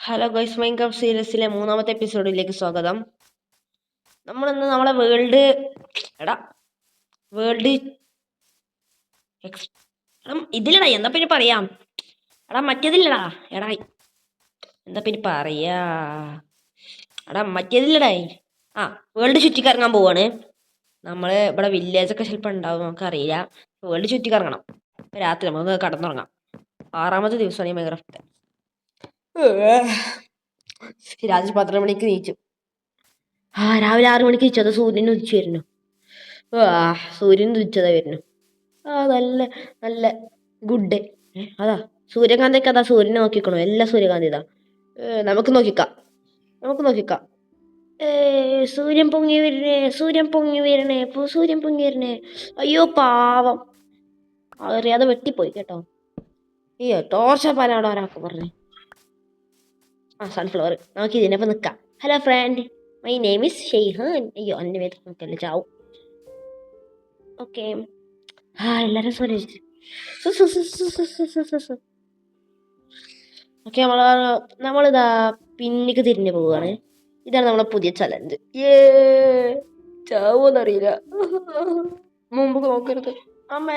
Hello guys, Minecraft സീരീസിലെ മൂന്നാമത്തെ എപ്പിസോഡിലേക്ക് സ്വാഗതം. നമ്മളിന്ന് നമ്മളെ വേൾഡ് ഇതിലടാ എന്താ പിന്നെ പറയാം. മറ്റേതില്ലടാ എന്താ പിന്നെ പറയാ. മറ്റേതില്ലടായി വേൾഡ് ചുറ്റിക്കറങ്ങാൻ പോവാണ്. നമ്മള് ഇവിടെ വില്ലേജൊക്കെ ചിലപ്പോൾ ഉണ്ടാവും, നമുക്കറിയില്ല. വേൾഡ് ചുറ്റിക്കറങ്ങണം. രാത്രി നമുക്ക് കടന്നുറങ്ങാം. 6ാമത്തെ ദിവസമാണ് ഈ മൈൻക്രാഫ്റ്റ്. രാത്രി 12 മണിക്ക് നീച്ചു. രാവിലെ 6 മണിക്ക് നീച്ചു. അത് സൂര്യൻ ഉദിച്ചു വരുന്നു. സൂര്യൻ ഉദിച്ചതാ വരുന്നു. നല്ല നല്ല ഗുഡ്. അതാ സൂര്യകാന്തിക്ക്, അതാ സൂര്യനെ നോക്കിക്കണോ. എല്ലാ സൂര്യകാന്തി ഇതാ. നമുക്ക് നോക്കിക്കാം. സൂര്യൻ പൊങ്ങി വരണേ, സൂര്യൻ പൊങ്ങി വരണേ. അയ്യോ പാവം, അറിയാതെ വെട്ടിപ്പോയി കേട്ടോ. അയ്യോ ടോർച്ച പാലാണ് ഒരാൾക്ക് പറഞ്ഞേ. സൺഫ്ലവർ. നമുക്ക് ഇതിനൊപ്പം നിൽക്കാം. Hello friend, my name is Shehan. അയ്യോ എൻ്റെ പേര് നോക്കല്ലേ, ചാവും. ഓക്കെ, എല്ലാവരും സോറി. ഓക്കെ, നമ്മളിതാ പിന്നിക്ക് തിരിഞ്ഞു പോവുകയാണ്. ഇതാണ് നമ്മളെ പുതിയ ചലഞ്ച്. ചാവോന്നറിയില്ല. മുമ്പ് നോക്കരുത് അമ്മ.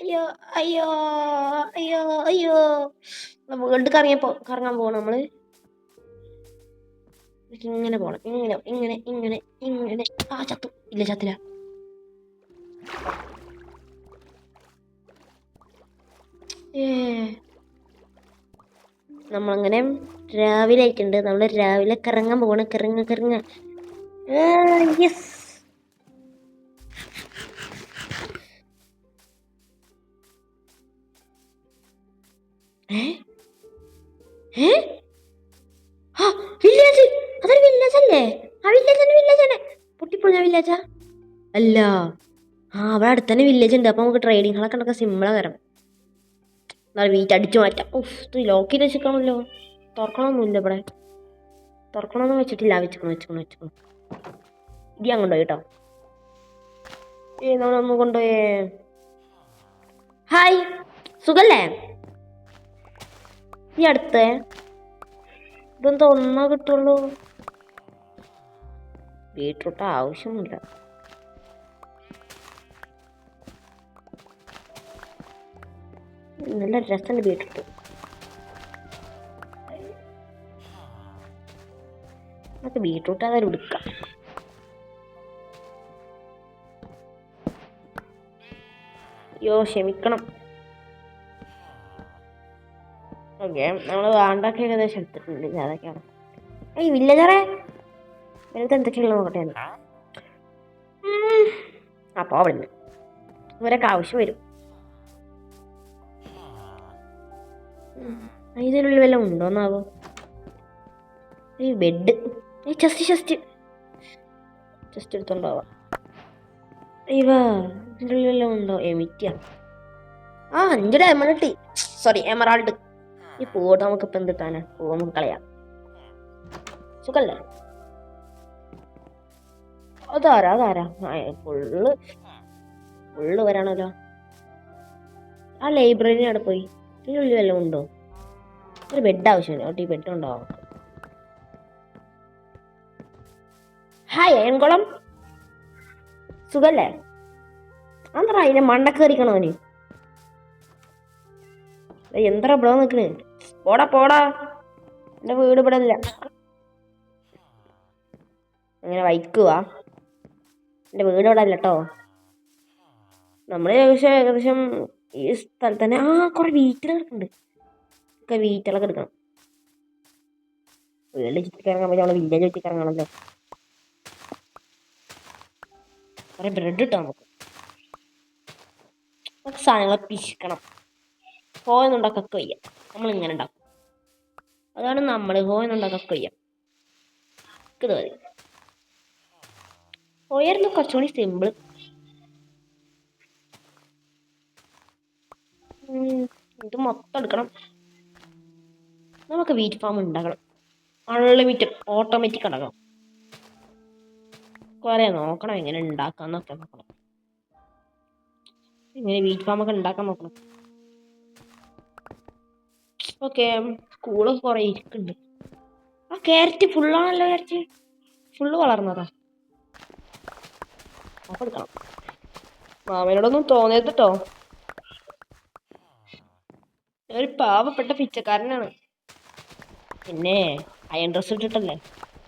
അയ്യോ അയ്യോ അയ്യോ അയ്യോ. വേൾഡ് കറങ്ങാൻ പോകണം നമ്മള്. ഇങ്ങനെ പോണം, ഇങ്ങനെ. ചത്തു. ഇല്ല, ചത്തില്ല. നമ്മളങ്ങനെ രാവിലെ ആയിട്ടുണ്ട്. നമ്മള് രാവിലെ കറങ്ങാൻ പോകണം. കറങ്ങ. യെസ്. വില്ലേജ്. അതൊരു വില്ലേജ് അല്ലേ? വില്ലേജ് പൊട്ടിപ്പൊളിഞ്ഞ വില്ലേജാ അല്ല. അവിടെ അടുത്ത് തന്നെ വില്ലേജ് ഉണ്ട്. അപ്പൊ നമുക്ക് ട്രേഡിങ്ങളൊക്കെ ഉണ്ടാക്കാൻ സിമ്പിളാ തരാം. വീറ്റ് അടിച്ചു മാറ്റാം. ലോക്ക് ചെയ്ത് വെച്ചിക്കണമല്ലോ. തുറക്കണമൊന്നുമില്ല ഇവിടെ. തുറക്കണമെന്ന് വെച്ചിട്ടില്ല. വെച്ചിക്കണു. ഇടി അങ്ങോട്ടോ കേട്ടോ. നമ്മളൊന്ന് കൊണ്ടുപോയേ. ഹായ്, സുഖല്ലേ? ഈ അടുത്ത് ഇതെന്താ ഒന്നാ കിട്ടുള്ളൂ? ബീട്രൂട്ട് ആവശ്യമൊന്നുമില്ല. നല്ല രസമുണ്ട് ബീട്രൂട്ട്. നമുക്ക് ബീട്രൂട്ട് അതായത് എടുക്കാം. അയ്യോ ക്ഷമിക്കണം. ഓക്കെ, നമ്മൾ വേണ്ടൊക്കെ ഏകദേശം എടുത്തിട്ടുണ്ട്. അതൊക്കെയാണ് ഈ വില്ലേജറെ വലുത് എന്തൊക്കെയുള്ള നോക്കട്ടെ. അപ്പോൾ അവിടുന്ന് ഇവരൊക്കെ ആവശ്യം വരും. ഇതിനുള്ളിൽ വല്ലതും ഉണ്ടോന്നാവോ? ഈ ബെഡ്, ഈ ചെസ്റ്റ് എടുത്തോണ്ടാവാം. ഇതിൻ്റെ ഉള്ളിൽ വല്ലതും ഉണ്ടോ? എമിറ്റിയാണ്. 5 ഡയമണ്ട്. Sorry, emerald. ഈ പൂവോട്ട് നമുക്കിപ്പോൾ എന്തിട്ടാണ്? പൂവ് നമുക്ക് കളയാം. സുഖല്ലേ? അതാരാ ഫുള്ള് വരാണല്ലോ. ആ ലൈബ്രറി അവിടെ പോയി. ഇതിനുള്ളിൽ വല്ലതും ഉണ്ടോ? ഒരു ബെഡ് ആവശ്യമില്ല. ഈ ബെഡ് ഉണ്ടാവും. ഹായ് അയൻകുളം, സുഖല്ലേ? അന്തറ അതിനെ മണ്ടക്കേറിക്കണോ അവന്? എന്താ ഇവിടെ നിൽക്കണ്? പോടാ. എൻ്റെ വീട് ഇവിടെ ഇല്ല. അങ്ങനെ വൈക്കുക. എൻ്റെ വീട് ഇവിടെ അല്ല കേട്ടോ. നമ്മൾ ഏകദേശം ഈ സ്ഥലത്ത് തന്നെ. കുറെ വീറ്റുകൾ കിടക്കുന്നുണ്ട്. വീറ്റുകളൊക്കെ എടുക്കണം. വീട്ടിൽ ചുറ്റിക്കിറങ്ങാൻ പറ്റും. നമ്മളെ വില്ലേജ് ചുറ്റിക്കിറങ്ങണമല്ലോ. കുറെ ബ്രെഡ് കിട്ടാം നമുക്ക്. സാധനങ്ങൾ പിശിക്കണം. ഹോയെന്നുണ്ടാക്കൊക്കെ വയ്യ. നമ്മളിങ്ങനെ ഉണ്ടാക്കും. അതാണ് നമ്മൾ ഹോയെന്നുണ്ടാക്കൊക്കെ വയ്യ. ഇത് മതി. ഹോയായിരുന്നു കുറച്ചുകൂടി സിമ്പിൾ. ഇത് മൊത്തം എടുക്കണം. നമുക്ക് വീറ്റ് ഫാം ഉണ്ടാക്കണം. അൺലിമിറ്റഡ് ഓട്ടോമാറ്റിക് ഉണ്ടാക്കണം. കുറെ നോക്കണം എങ്ങനെ ഉണ്ടാക്കാന്നൊക്കെ നോക്കണം. ഇങ്ങനെ വീറ്റ് ഫാം ഒക്കെ ഉണ്ടാക്കാൻ നോക്കണം. ഓക്കെ, സ്കൂളൊക്കെ കുറെ ഇരിക്കുന്നുണ്ട്. ആ ക്യാരറ്റ് ഫുള്ളാണല്ലോ, ക്യാരറ്റ് ഫുള്ള് വളർന്നതാ. അപ്പൊ എടുക്കണം. മാമനോടൊന്നും തോന്നരുത് കേട്ടോ, ഒരു പാവപ്പെട്ട പിച്ചക്കാരനാണ്. പിന്നെ അയൺ ഡ്രസ് ഇട്ടിട്ടല്ലേ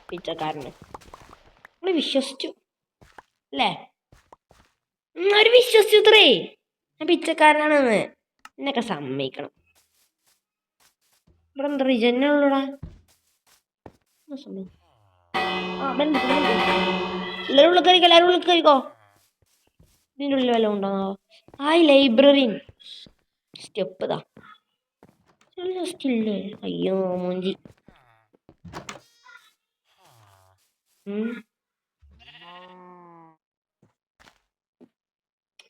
പിച്ചക്കാരന്, നമ്മള് വിശ്വസിച്ചു അല്ലേ? അവര് വിശ്വസിച്ചു ഇത്രേ ഞാൻ പിച്ചക്കാരനാണെന്ന്. എന്നൊക്കെ സമ്മതിക്കണം. ഇവിടെ എന്താ റിജനുള്ളൂടാ. എല്ലാരും ഉള്ളിൽ കയറിക്കോ, എല്ലാരും ഉള്ളിൽ കയറിക്കോ. ഇതിൻ്റെ ഉള്ളിൽ വല്ലതും ഉണ്ടോ? ആ ലൈബ്രറി സ്റ്റെപ്പ് ഇതാ ജസ്റ്റ് ഇല്ലേ. അയ്യോ മൂഞ്ചി.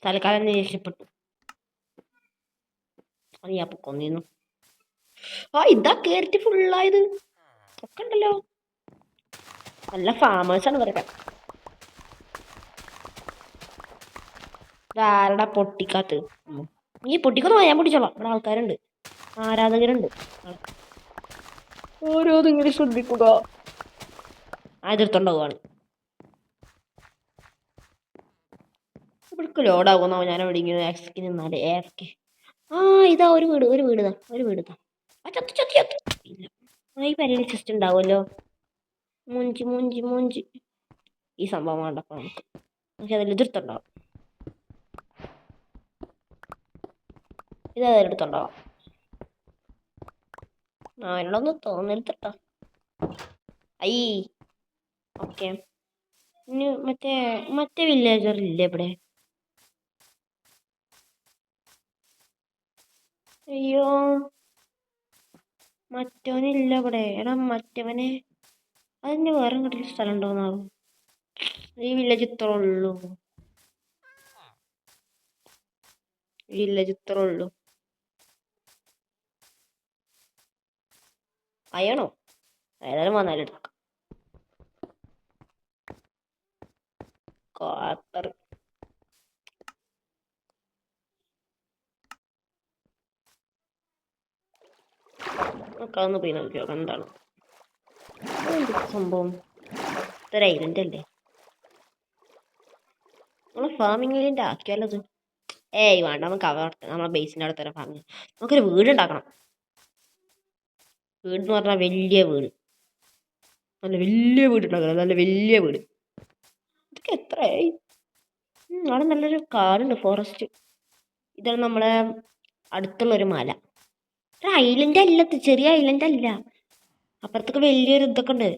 തൽക്കാലം രക്ഷപ്പെട്ടു. അത് ഞാൻ പൊക്കൊന്നിരുന്നു. ആ ഇതാ കേറിട്ട് ഫുള്ളായത് ഒക്കെ ഉണ്ടല്ലോ. നല്ല ഫാമേഴ്സാണ് ഇവരൊക്കെ. ഇതാരടാ പൊട്ടിക്കാത്ത്? നീ പൊട്ടിക്കൊന്നു ഞാൻ പൊട്ടിച്ചോളാം. ഇവിടെ ആൾക്കാരുണ്ട്, ആരാധകരുണ്ട്. ഓരോന്നും ഇങ്ങനെ ശ്രദ്ധിക്കുക. ആ എതിർത്തുണ്ടാവുകയാണ്. ഇവിടേക്ക് ലോഡാകുന്നോ? ഞാൻ എവിടെ ഇങ്ങനെ ആക്സിക്ക് നിന്നാലേ ഏക്കെ. ആ ഇതാ ഒരു വീട്, ഒരു വീട്, ഒരു വീട്. ഇല്ല, ഈ പരിയിൽ ചെസ്റ്റ് ഉണ്ടാവുമല്ലോ. മൂഞ്ചി മൂഞ്ചി മൂഞ്ചി. ഈ സംഭവം വേണ്ടപ്പോ നമുക്ക്. പക്ഷെ അതിൽ എതിർത്തുണ്ടാവും. ഇത് അതിലെടുത്തുണ്ടാവാം. അതിനോടൊന്ന് തോന്നരുത്തട്ടോ. I okay. ഇനി മറ്റേ വില്ലേജർ ഇല്ലേ ഇവിടെ? അയ്യോ മറ്റവനില്ല ഇവിടെ. എടാ മറ്റവനെ അതിന് വേറെ എങ്ങോട്ടും സ്ഥലം ഉണ്ടോന്നാവും. ഈ വില്ലേജ് ഇത്ര ഉള്ളൂ, വില്ലേജ് ഇത്ര ഉള്ളൂ. അയ്യണോ ഏതായാലും വന്നാലും എടുക്കാം. കാത്തർ ഒക്കെ ഒന്ന് പോയി നോക്കിയോ എന്താണ് സംഭവം. ഇതൊരു ഐലൻഡ് അല്ലേ? നമ്മളെ ഫാമിംഗ് ഐലൻഡ് ആക്കിയാലോ അത്? ഏയ് വേണ്ട, നമുക്ക് നമ്മളെ ബേസിൻ്റെ അടുത്ത് തന്നെ ഫാമിങ്. നമുക്കൊരു വീട് ഉണ്ടാക്കണം. വീട് എന്ന് പറഞ്ഞാൽ വലിയ വീട്, നല്ല വലിയ വീട് ഉണ്ടാക്കണം. നല്ല വലിയ വീട്. ഇതൊക്കെ എത്രയായി? അവിടെ നല്ലൊരു കാടുണ്ട്, ഫോറസ്റ്റ്. ഇതാണ് നമ്മളെ അടുത്തുള്ളൊരു മല. ഒരു ഐലൻഡ് അല്ല, ചെറിയ ഐലൻഡ് അല്ല. അപ്പുറത്തൊക്കെ വലിയൊരു ഇതൊക്കെ ഉണ്ട്.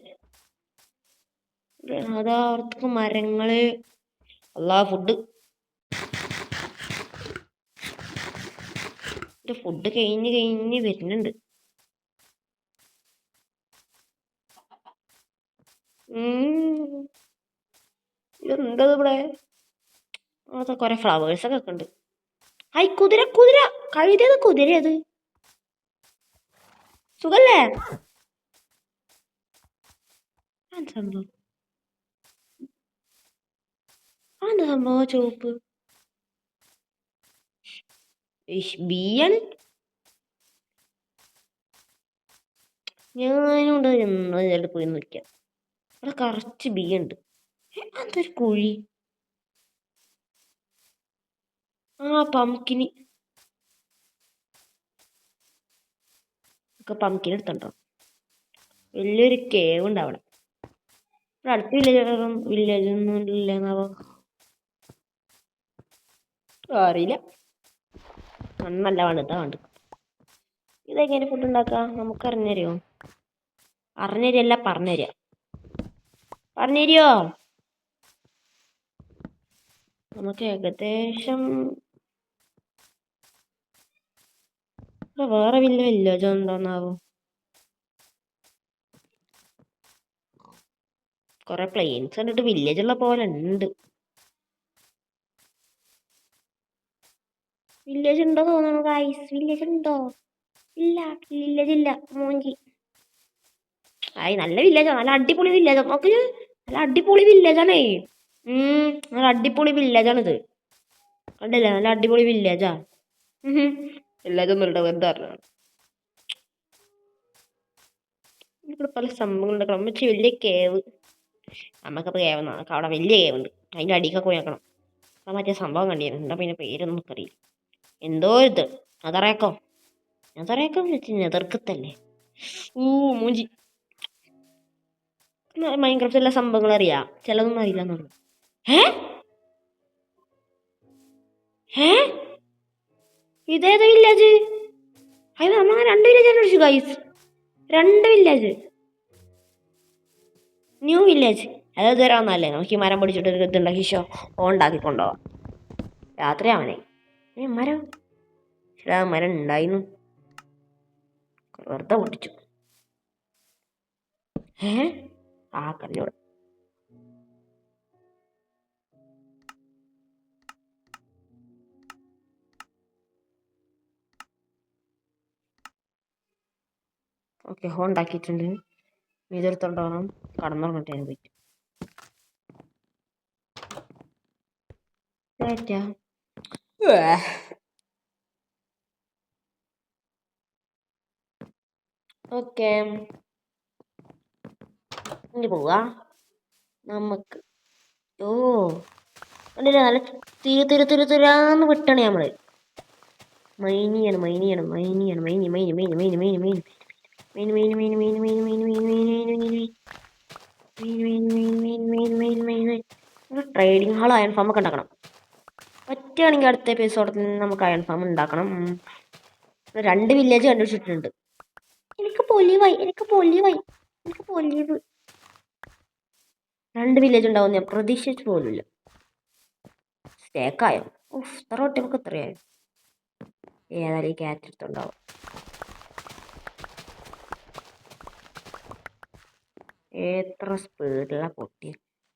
അതാ അവിടത്തൊക്കെ മരങ്ങള്. അല്ലാ ഫുഡ് ഫുഡ് കഴിഞ്ഞ് വരുന്നുണ്ട്. ഇതെന്തത് ഇവിടെ? അതൊക്കെ കുറെ ഫ്ലവേഴ്സൊക്കെ ഉണ്ട്. ഐ കുതിര, കുതിര കഴുതത്, കുതിര അത് സുഖല്ലേ? സംഭവം അതെന്താ സംഭവം ചുവപ്പ്? ബിയാണ്. ഞാനുണ്ട് എന്നാ പോയി നോക്കാം. അവിടെ കറച്ച് ബി ഉണ്ട്. അതൊരു കുഴി. ആ പംകിന് ഒക്കെ പംകിൻ എടുത്തുണ്ടോ? വലിയൊരു കേവ് ഉണ്ട് അവിടെ. അടുത്ത വില്ലേജൊന്നും ഇല്ലെന്നാവോ? അറിയില്ല. നന്നല്ല വേണ്ട വേണ്ട. ഇതെങ്ങനെ ഫുഡ് ഉണ്ടാക്കാം? നമുക്ക് അറിഞ്ഞുതരുമോ? അറിഞ്ഞുതരില്ല, പറഞ്ഞുതരിക. പറഞ്ഞുതരുമോ? നമുക്ക് ഏകദേശം വേറെ വില്ലേജ് ഉണ്ടോന്നാവോ? കൊറേ പ്ലെയിൻസ് കണ്ടിട്ട് വില്ലേജ് ഉള്ള പോലെ ഉണ്ട്. വില്ലേജ് ഉണ്ടോ തോന്നുന്നു ഗൈസ്? വില്ലേജ് ഉണ്ടോ? ഇല്ല, വില്ലേജ് ഇല്ല. മോഞ്ചി. ആയി നല്ല വില്ലേജാ, നല്ല അടിപൊളി വില്ലേജാ. നോക്ക്, നല്ല അടിപൊളി വില്ലേജാണേ. നല്ല അടിപൊളി വില്ലേജാണിത്. കണ്ടില്ലേ? നല്ല അടിപൊളി വില്ലേജാ. വില്ലേജ് ഒന്നും ഇല്ല, വെറുതെ പറഞ്ഞാണ്. ഇവിടെ പല സംഭവങ്ങളുണ്ട്. അമ്മച്ചി വലിയ കേവ്. നമുക്കപ്പോൾ കേവ് നമുക്ക് അവിടെ വലിയ കേവുണ്ട്. അതിൻ്റെ അടിക്കൊക്കെ പോയി നോക്കണം. അപ്പം മറ്റേ സംഭവം കണ്ടിരുന്നു. എന്താ പിന്നെ പേരൊന്നും നമുക്കറിയില്ല. എന്തോ ഇത് അതറിയാക്കോ വെച്ച് നെതർക്കത്തല്ലേ. മൂഞ്ചി. മൈൻക്രാഫ്റ്റ് എല്ലാ സംഭവങ്ങളും അറിയാം, ചിലതൊന്നും അറിയില്ല എന്നുള്ളു. ഏ ഏ ഇതേത് വില്ലേജ്? അത് നമ്മൾ 2 വില്ലേജ് അന്വേഷിച്ചു ഗൈസ്. 2 വില്ലേജ്. New village. അതായത് വരാമെന്നല്ലേ. നമുക്ക് ഈ മരം പിടിച്ചിട്ട് ഒരു ഇതുണ്ടാക്കി ഉണ്ടാക്കി കൊണ്ടുപോവാം. രാത്രിയാവണേ. മരം മരം ഉണ്ടായിരുന്നു, വെറുതെ പൊട്ടിച്ചു. ആ കല്ലോട് ഓക്കെ. ഉണ്ടാക്കിയിട്ടുണ്ട്. ഇതെടുത്തോണ്ടോണം കടന്നുറങ്ങട്ടെ പോയിട്ട്. ഓക്കെ, ഇനി പോവാ നമുക്ക്. ഓ കണ്ടില്ലേ, നല്ല തിരുത്തിരാന്ന് വിട്ടണേ നമ്മള്. മൈനിയാണ് മൈനിയാണ് മൈനിയാണ് മൈനി മൈനി മൈനി മൈനി മൈനി മൈനി മൈനി മൈനി മൈനി മൈനി മൈനി മൈനി മൈനി മൈനി. ട്രേഡിംഗ് ഹാൾ അയൺ ഫാം ഒക്കെ ഉണ്ടാക്കണം. പറ്റുകയാണെങ്കിൽ അടുത്ത എപ്പിസോഡിൽ നമുക്ക് അയൺ ഫാം ഉണ്ടാക്കണം. 2 വില്ലേജ് കണ്ടുപിടിച്ചിട്ടുണ്ട്. എനിക്ക് പൊലിവായി. 2 വില്ലേജ് ഉണ്ടാവും ഞാൻ പ്രതീക്ഷിച്ചു പോലുമില്ല. സ്റ്റേക്കായോ? ഇത്ര ഒറ്റക്ക് എത്രയായോ? ഏതായാലും ഈ ക്യാറ്റ് എടുത്തുണ്ടാവും. എത്ര സ്പീഡിലുള്ള പൊട്ടി.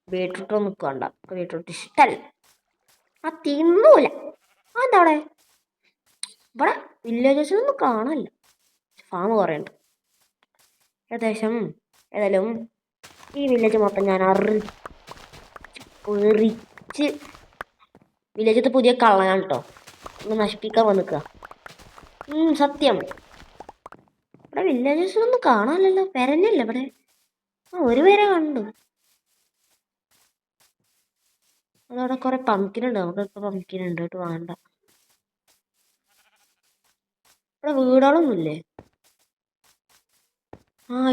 ബീട്രൂട്ട് നിൽക്കണ്ട, ബീട്രൂട്ട് ഇഷ്ടല്ല. ആ തിന്നൂല. എന്താ അവിടെ? ഇവിടെ വില്ലേജസിലൊന്നും കാണാനില്ല. ഫാം കുറേ ഉണ്ട്. ഏതായാലും ഈ വില്ലേജ് മൊത്തം ഞാൻ പൊറിച്ച്. വില്ലേജത്തെ പുതിയ കള്ളനാണ് കേട്ടോ, ഒന്ന് നശിപ്പിക്കാൻ വന്നിക്കുക. സത്യം ഇവിടെ വില്ലേജസിലൊന്നും കാണാനില്ലല്ലോ. പെരഞ്ഞല്ല ഇവിടെ. ഒരു പേരെ കണ്ടു. അതവിടെ കുറെ പംകിനുണ്ട്. നമുക്കിപ്പോൾ പംകിനുണ്ട് കേട്ടോ, വേണ്ട. ഇവിടെ വീടുകളൊന്നുമില്ലേ?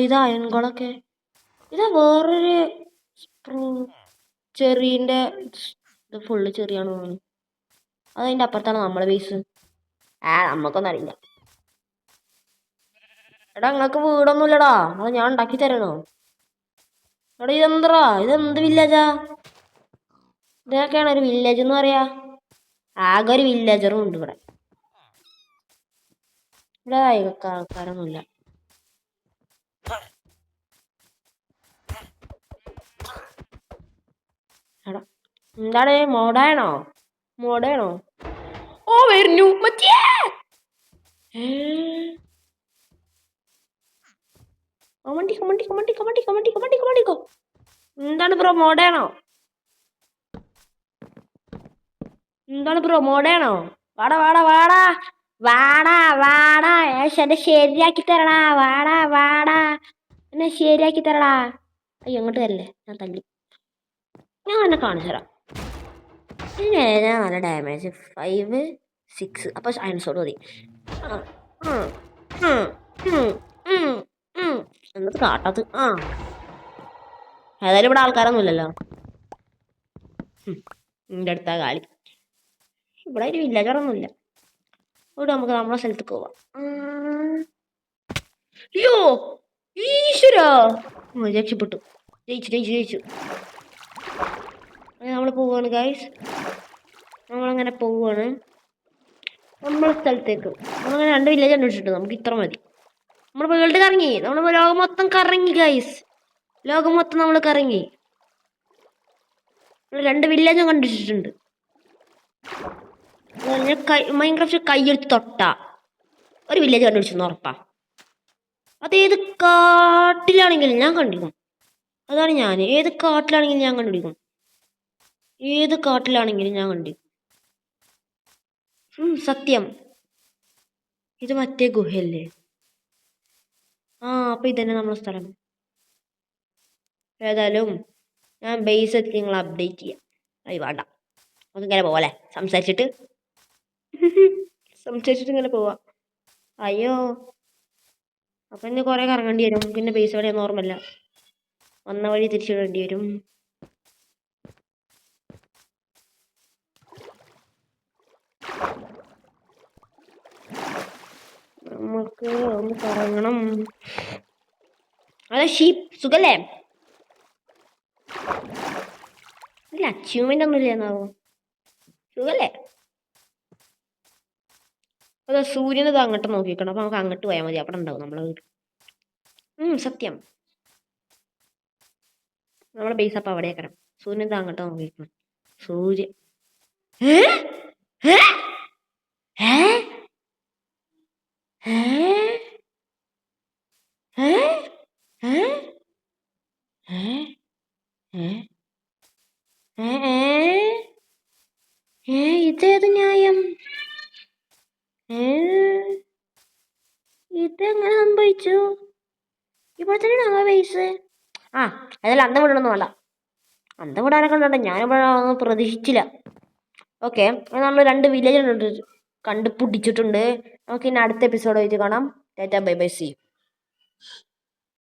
ഇതാ അയൺകളൊക്കെ. ഇതാ വേറൊരു ചെറിയൻ്റെ ഇത് ഫുള്ള് ചെറിയാണ് തോന്നുന്നു. അതതിൻ്റെ അപ്പുറത്താണ് നമ്മളെ ബേസ്. നമ്മക്കൊന്നും അറിയില്ല. എടാ നിങ്ങൾക്ക് വീടൊന്നും ഇല്ലടാ, അത് ഞാൻ ഉണ്ടാക്കി തരണോ? എടാ ഇതെന്ത് വില്ലേജാ? ഇതൊക്കെയാണ് ഒരു വില്ലേജ് എന്ന് പറയാ? ആകെ ഒരു വില്ലേജറും ഉണ്ട് ഇവിടെ. ഇവിടെ ആൾക്കാരൊന്നുമില്ല. എടാ എന്താണ് മോഡാണോ? ഓ വരുന്നു മറ്റേ. എന്താണ് ബ്രോ മോഡാണോ? വാടാ വാടാ വാടാ വാടാ വാടാ എന്നെ ശരിയാക്കി തരണ. വാടാ എന്നെ ശരിയാക്കി തരടാ. അയ്യോ അങ്ങോട്ട് തരല്ലേ, ഞാൻ തല്ലി. ഞാൻ എന്നെ കാണിച്ചു തരാം. ഇതിന് നല്ല ഡാമേജ് 5, 6. അപ്പോൾ അയൺ സോഡ് മതി. എന്നിട്ട് കാട്ടത്. ഏതായാലും ഇവിടെ ആൾക്കാരൊന്നും ഇല്ലല്ലോ. എൻ്റെ അടുത്താ കാളി. ഇവിടെ ഒരു വില്ലേജറൊന്നുമില്ല. ഇവിടെ നമുക്ക് നമ്മളെ സ്ഥലത്തേക്ക് പോവാം. അയ്യോ ഈശ്വരാ, രക്ഷപ്പെട്ടു. ജയിച്ചു. നമ്മൾ പോവാണ് ഗൈസ്. നമ്മളങ്ങനെ പോവാണ് നമ്മളെ സ്ഥലത്തേക്ക്. നമ്മളങ്ങനെ 2 വില്ലേജ് അന്വേഷിച്ചിട്ട് നമുക്ക് ഇത്ര മതി. നമ്മൾ വേൾഡ് കറങ്ങി, നമ്മൾ ലോകം മൊത്തം കറങ്ങി ഗൈസ്. ലോകം മൊത്തം നമ്മൾ കറങ്ങി. 2 വില്ലേജും കണ്ടുവച്ചിട്ടുണ്ട്. മൈൻക്രാഫ്റ്റ് കയ്യെടുത്ത് തൊട്ട ഒരു വില്ലേജ് കണ്ടുപിടിച്ചെന്ന് ഉറപ്പാ. അതേത് കാട്ടിലാണെങ്കിലും ഞാൻ കണ്ടിരിക്കും. അതാണ് ഞാൻ. ഏത് കാട്ടിലാണെങ്കിലും ഞാൻ കണ്ടുപിടിക്കും. സത്യം. ഇത് മറ്റേ ഗുഹയല്ലേ? അപ്പൊ ഇതന്നെ നമ്മളെ സ്ഥലം. ഏതായാലും ഞാൻ ബേസ് എത്തി നിങ്ങൾ അപ്ഡേറ്റ് ചെയ്യാം. അയ്യ വേണ്ട, നമുക്കിങ്ങനെ പോവാല്ലേ സംസാരിച്ചിട്ട്. സംസാരിച്ചിട്ട് ഇങ്ങനെ പോവാ. അയ്യോ, അപ്പൊ ഇന്ന് കുറെ കറങ്ങേണ്ടി വരും. പിന്നെ ബേസ് എവിടെയാന്ന് ഓർമ്മയില്ല. വന്ന വഴി തിരിച്ചിടേണ്ടി വരും. നമുക്ക് ഒന്ന് കറങ്ങണം. അതെ ഷീപ്പ്, സുഖല്ലേ? ഇല്ല, അച്ചീവ്മെന്റ് ഒന്നും ഇല്ലെന്നാവോ? സുഖല്ലേ? അതെ, സൂര്യനത് അങ്ങോട്ട് നോക്കിക്കണം. അപ്പൊ നമുക്ക് അങ്ങോട്ട് പോയാൽ മതി. അവിടെ ഉണ്ടാവും നമ്മളെ വീട്. സത്യം, നമ്മളെ ബേസ് അപ്പൊ അവിടെ ആക്കണം. സൂര്യനത് അങ്ങോട്ട് നോക്കിക്കണം. സൂര്യൻ ഏ ഏ ഏ ഏ ഏ ഏ ഏ ഇതേത് ന്യായം? ഇതെങ്ങനെ സംഭവിച്ചു? ഇവിടെ തന്നെയാണ് ബേസ്. ആ, അതെല്ലാം അന്തം വിടണമെന്ന് വേണ്ട. അന്തം വിടാനൊക്കെ ഉണ്ടോ? ഞാനിവിടെ പ്രതീക്ഷിച്ചില്ല. ഓക്കെ, നമ്മൾ 2 വില്ലേജ് കണ്ടുപിടിച്ചിട്ടുണ്ട്. നമുക്ക് ഇനി അടുത്ത എപ്പിസോഡ് ആയിട്ട് കാണാം. Bye bye, see U.